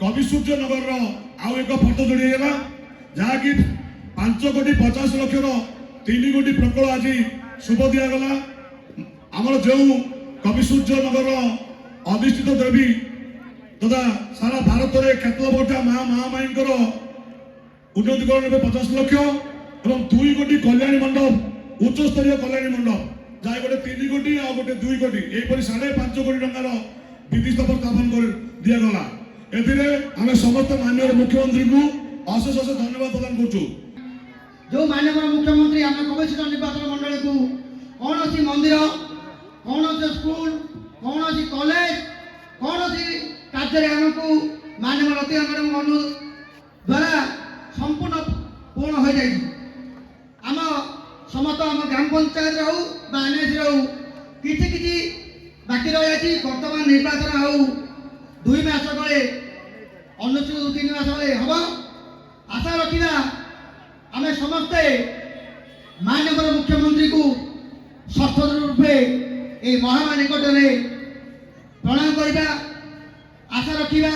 कवि सूर्य नगर आउ एक फटो जोड़ीगला जहाँकि 5,50,00,000 3 कोटी प्रकल्प आज शुभ दिगला आमर जो कवि सूर्य नगर अधिष्ठित देवी तथा सारा भारत में क्षेत्रफल महामाई उन्नतिकरण 50 लाख और 2 कोटी कल्याणी मंडप उच्च स्तरीय कल्याणी मंडप जहाँ गोटे 3 कोटी आ गोटे 2 कोटी यहीपरि 5.5 कोटी टंकार विधि स्थापन कर दिगला एम समस्त माननीय मुख्यमंत्री को अशेष अशेष धन्यवाद प्रदान करूँ। जो माननीय मुख्यमंत्री आम कमिशनर निर्वाचन मंडल को कौन सी मंदिर कौन सी स्कूल कौन सी कॉलेज कौन सी कार्य आमको माननीय रति अनु द्वारा संपूर्ण पूर्ण हो जाए आम समस्त आम ग्राम पंचायत रहू एनएसी रहू कि बाकी रही बर्तमान निर्वाचन आउ 2 मास तले अनुसूचित 3 मास तले हम आशा रखा आम समस्ते माननीय मुख्यमंत्री को सशक्त रूपे ये महामारी निकट में प्रणाम करवा आशा रखा।